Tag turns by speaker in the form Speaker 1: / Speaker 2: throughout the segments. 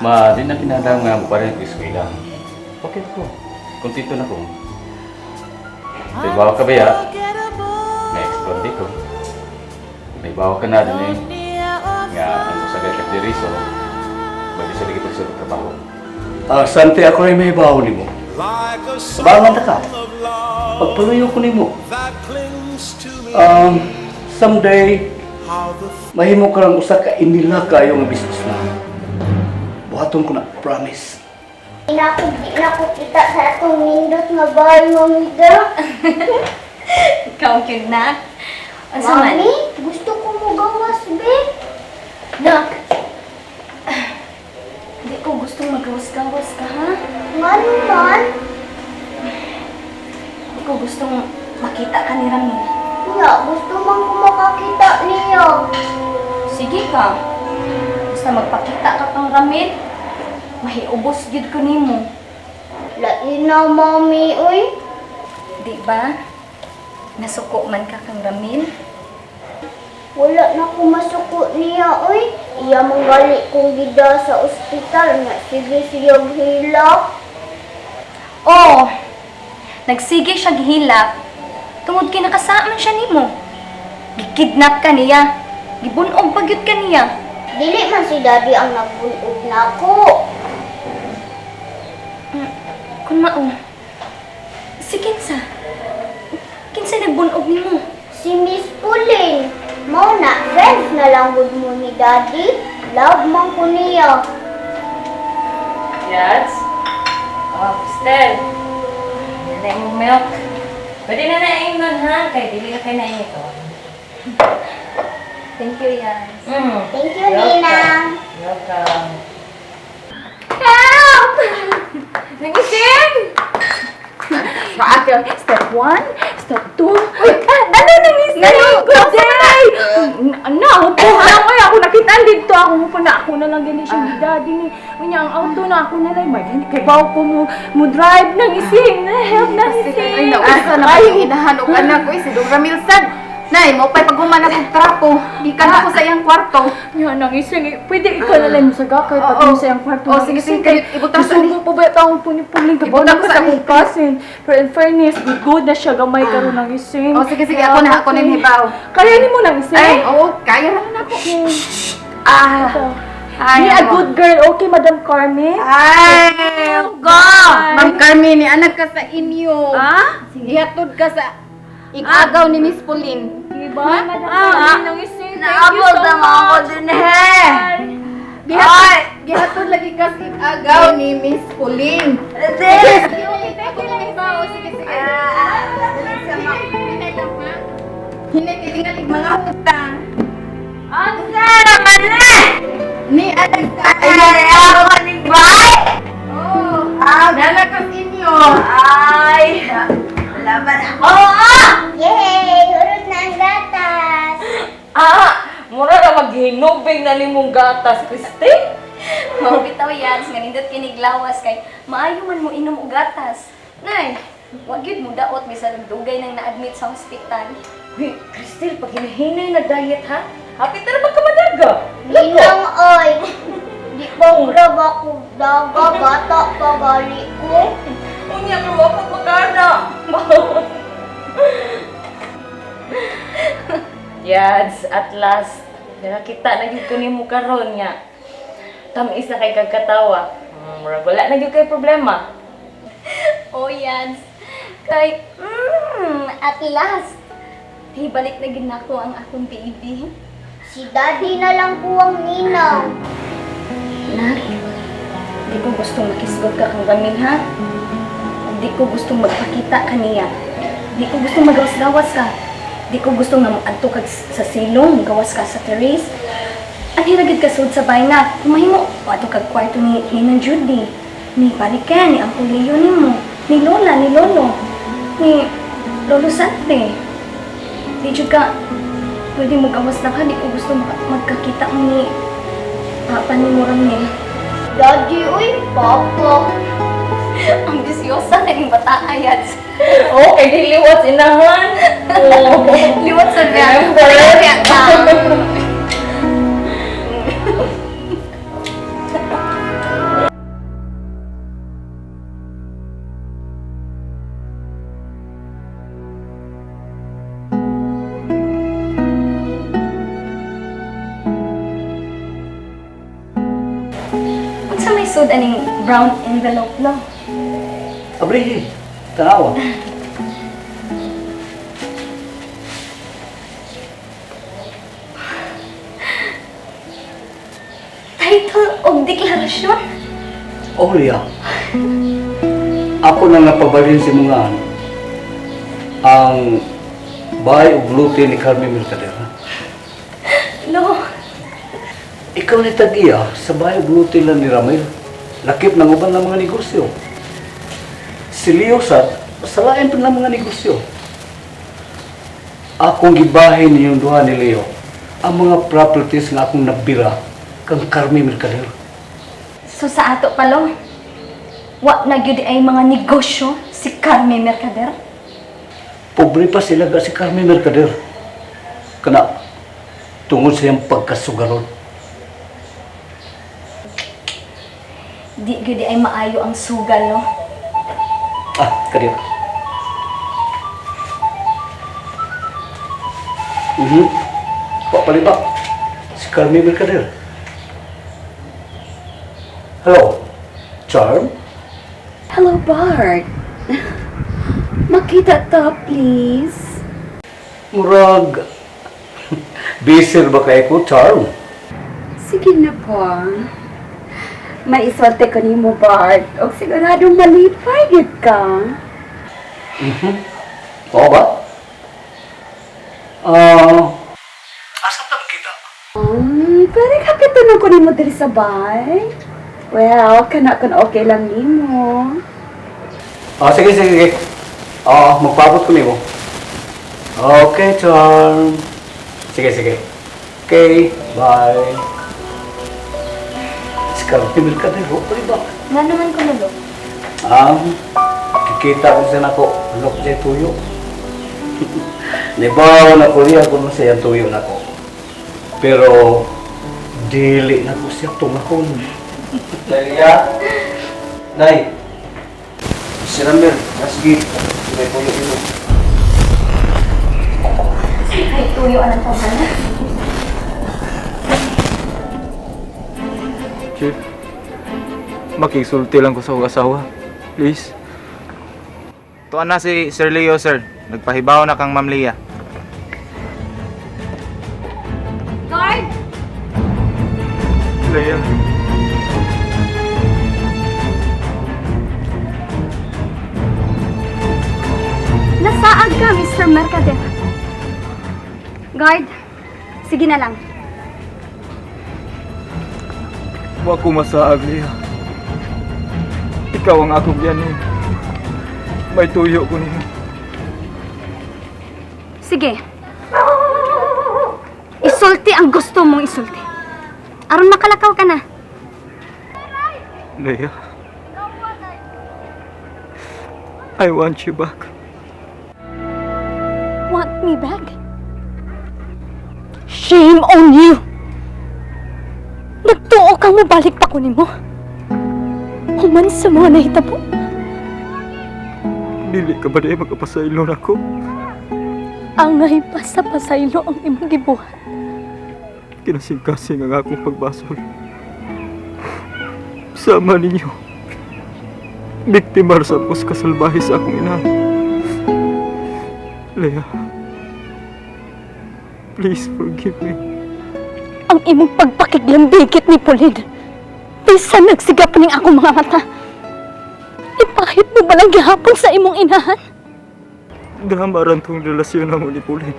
Speaker 1: Di na pinadang nga mo pa rin ang eskwela. Okay ko. Kontento na ko. May bawa ka ba ya? May explore di ko. May bawa ka na din eh. Nga ano sa gaya diri so. Bagi sa lagi pagsulong trabaho.
Speaker 2: Sante ako rin may bawo ni mo. Bangan ka. Pagpaluyo ko ni mo. Someday, mahimo ka lang usa ka inila kayo nga business na. Buhaton ko na, promise.
Speaker 3: Di na ko kita sa atong nindot nga bahay mo, Mida.
Speaker 4: Ikaw cute na. Ang sama.
Speaker 3: Mami, gusto ko mo gawas, be.
Speaker 4: Nak. Hindi ko gustong magawas-gawas ka, ha?
Speaker 3: Nga naman.
Speaker 4: Hindi ko gustong makita ka ni Ramin.
Speaker 3: Nga, gusto man ko makakita niya.
Speaker 4: Sige ka. Basta magpakita ka kang Ramin, mahiubos gid ko nimo.
Speaker 3: Lain na, Mami, uy.
Speaker 4: Di ba? Nasuko man ka kang Ramin.
Speaker 3: Wala na ko masuko niya, uy. Iya manggali kong gida sa ospital nga. Sige siya hilak.
Speaker 4: Oh, nagsige siya gihilak. Tungod kay nakasaan siya nimo. Gikidnap ka niya. Gibunog pa gyud ka niya.
Speaker 3: Dili man si Daddy ang nagbunog na ako.
Speaker 4: Kun mao. Si kinsa? Kinsa nagbunog nimo?
Speaker 3: Si Miss Pauline. Mo na, friends na lang gud mo ni Daddy. Love man ko niya.
Speaker 5: Yads? Oh, Stel. Nanay mo milk. Pwede na naingon ha, kay dili ka kayo naingon ito.
Speaker 4: Thank you, Yan.
Speaker 3: Thank you, Ninang.
Speaker 5: Welcome.
Speaker 4: Help! Nagising! Step 1, step 2. Uy, ano nagising? Good day! Ano? Parang ay ako nakita dito. Ako na lang ganyan siya ni Daddy ni. Unya, ang auto na ako na lang. May kay bawo ko mo drive nang ising. Help na ising.
Speaker 6: Ay, nausa na ba yung inahanok anak ko, si Dong Ramilsan. Nay, mo pa'y paghuman akong trapo. Di ka na ko sa iyang kwarto.
Speaker 4: Yan, nang ising. Pwede ikaw na lang sa gakay pati mo sa iyang kwarto.
Speaker 6: Oh, sige, sige. Ibutang sa
Speaker 4: Gusto mo pa ba itong punipuling ka ba?
Speaker 6: Ibutang ko sa
Speaker 4: akong cousin. Pero in fairness, good na siya. Gamay ka rin ng ising.
Speaker 6: Oh, sige, sige. Ako na, ako na yung hibaw.
Speaker 4: Kaya ni mo ng ising?
Speaker 6: Ay, oo, kaya naman ako.
Speaker 4: Be a good girl, okay, Madam Carmen?
Speaker 6: Ay, go! Ma'am Carmen, anak ka sa inyo. Gihatod ka sa igagaw ni Miss Pauline.
Speaker 4: Diba, Madam Carmen ng ising?
Speaker 3: Naabot naman ako din
Speaker 6: Gihatod lagi ka sa igagaw ni Miss Pauline.
Speaker 3: Ate!
Speaker 6: Ako na yung hibaw. Sige, sige. Hinikilingalig mga utang.
Speaker 3: Asa naman na!
Speaker 6: Ni anak ka.
Speaker 3: Ay, ako kanibay!
Speaker 6: Oh, anak ka sa inyo.
Speaker 3: Ay! Laban ako! Yay! Urot na ang gatas!
Speaker 5: Mura na maghinubing na nimong gatas, Christine.
Speaker 4: Mao bitaw yan, nga nindot kiniglawas kay maayo man mo inom og gatas. Nay, wag gyud mo daot bisan dugay nang na-admit sa ospital.
Speaker 5: Uy, Christine, pag hinahinay na diet ha, hapit na naman ka madaga.
Speaker 3: Ninang oy! Di ba grab ako daga, bata pa gali ko?
Speaker 5: Unya ka mo ako pagkana. Yads, at last, nakakita na yun ko ni mo karon nga. Tamis na kay kagkatawa. Wala na yun kay problema.
Speaker 4: Oh yan. Kay, at last, hibalik na gid nako ang akong baby.
Speaker 3: Si Daddy na lang po ang ninang.
Speaker 4: Nak, di ko gustong makisgot ka kang gamin, ha? Di ko gustong magpakita ka niya. Di ko gustong magawas-gawas ka. Di ko gustong na adto ka sa silong, gawas ka sa terrace. Ang hiragid ka sud sa bahay na. Kumahimo, adto kag kwarto ni Nina Judy, ni Pariken, ni Uncle Leo nimo, ni Lola, ni Lolo, ni Lolo Sante. Di jud ka pwede mag-awas na ka. Di ko gusto magkakita mo ni Papa ni Moramil.
Speaker 3: Daddy, uy, Papa.
Speaker 4: Ang bisyosa na yung bata ayat.
Speaker 5: Oh, kay diliwat inahan. Oh.
Speaker 4: Liwat sa niya.
Speaker 5: Remember?
Speaker 4: lisod aning brown envelope lo.
Speaker 2: Abri, tanawa.
Speaker 4: Title of deklarasyon.
Speaker 2: Oh, Leah. Ako na napabalin si mga ang bahay o gluten ni Carmen Mercader.
Speaker 4: Lo,
Speaker 2: Ikaw ni Tagia sa bahay o gluten lang ni Ramil. Lakip ng uban ng mga negosyo. Si Leo sa lain pa ng mga negosyo. Akong gibahin niyong duha ni Leo ang mga properties nga akong nabira kang Carmen Mercader.
Speaker 4: so sa ato pa lo, wa na gyud ay mga negosyo si Carmen Mercader.
Speaker 2: Pobre pa sila ga si Carmen Mercader. Kana tungod sa iyang pagkasugarod.
Speaker 4: Di gyud ay maayo ang sugal lo.
Speaker 2: Kadir. Pak Palibak. Si Carmen Mercader. Hello, Charm?
Speaker 6: Hello, Bart. Makita ta, please.
Speaker 2: Murag. Bisir ba kayo ko, Charm?
Speaker 6: Sige na po. Maiswerte ko ni mo, Bart. O siguradong malipay gid ka.
Speaker 2: Oo ba? Asa ta kita?
Speaker 6: Pwede ka kitunan ko ni mo diri sa bay? Well, kana okay lang ni mo.
Speaker 2: Sige. Magpabot ko nimo. Okay, Charm. Sige. Okay, bye. Sekarang tibil ka din, Palibak.
Speaker 4: Nga naman ko lo.
Speaker 2: Kikita ko siya nako, ano ko siya tuyo. Nibaw na ko niya kung siya tuyo nako. Pero, dili na ko siya tumahon. Nalia? Nay, si Ramir, nasgit. May tuyo ino.
Speaker 4: Ay, tuyo anang tawhan.
Speaker 7: Chief, makisulti lang ko sa akong asawa. Please. Tuan na si Sir Leo, sir. Nagpahibaw na kang Ma'am Leah.
Speaker 6: Guard!
Speaker 7: Leah.
Speaker 4: Nasaag ka, Mr. Mercader. Guard, sige na lang.
Speaker 7: Wa ko masaag, Leah. Ikaw ang akong biyanin. May tuyo ko niyo.
Speaker 4: Sige. Isulti ang gusto mong isulti. Aron makalakaw ka na.
Speaker 7: Leah. I want you back.
Speaker 4: Want me back? Shame on you! Nagtuo kang mabalik pa kunin mo. Human sa mga nahitabo.
Speaker 7: Dili ka ba na magkapasaylon ako?
Speaker 4: Ang ngayon sa pasaylo ang imong gibuhat.
Speaker 7: Kinasing-kasing ang akong pagbasol. Sama ninyo. Biktimar sa pus kasalbahe sa akong ina. Leah, please forgive me.
Speaker 4: Ang imong pagpakiglambigit ni Pauline. Bisan nagsigap ning akong mga mata. Ipahit mo ba lang gihapon sa imong inahan?
Speaker 7: Damaran tong relasyon na mo ni Pauline.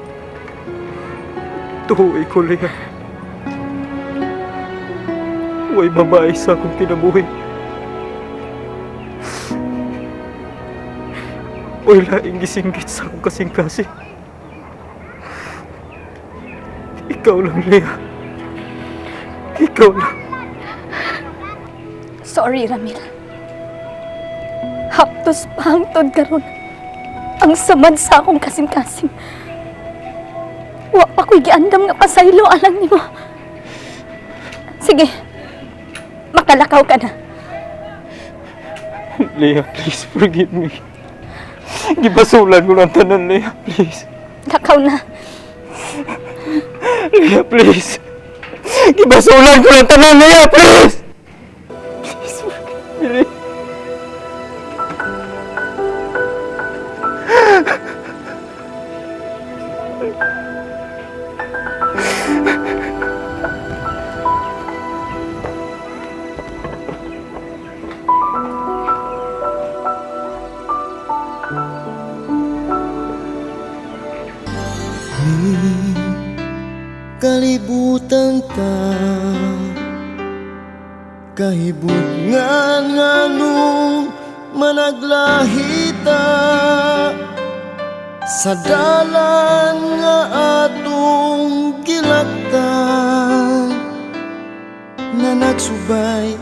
Speaker 7: Tuhoy ko, Leah. Huwag babae sa akong kinabuhi. Huwag laing gisinggit sa akong kasing-kasing. Ikaw lang, Leah. Ikaw lang.
Speaker 4: Sorry, Ramil. Haptos pahangtod karon. Ang samad sa akong kasing-kasing. Wa pa ko'y giandam nga pasaylo alang nimo. Sige. Makalakaw ka na.
Speaker 7: Leah, please forgive me. Gibasulan ko ng tanan, Leah, please.
Speaker 4: Lakaw na.
Speaker 7: Leah, please. Gibasulan ko ng tanan, Leah, please. Miri.
Speaker 8: Kalibutan ta kahibut nganong managlahita sa dalan nga atong gilaktan na nagsubay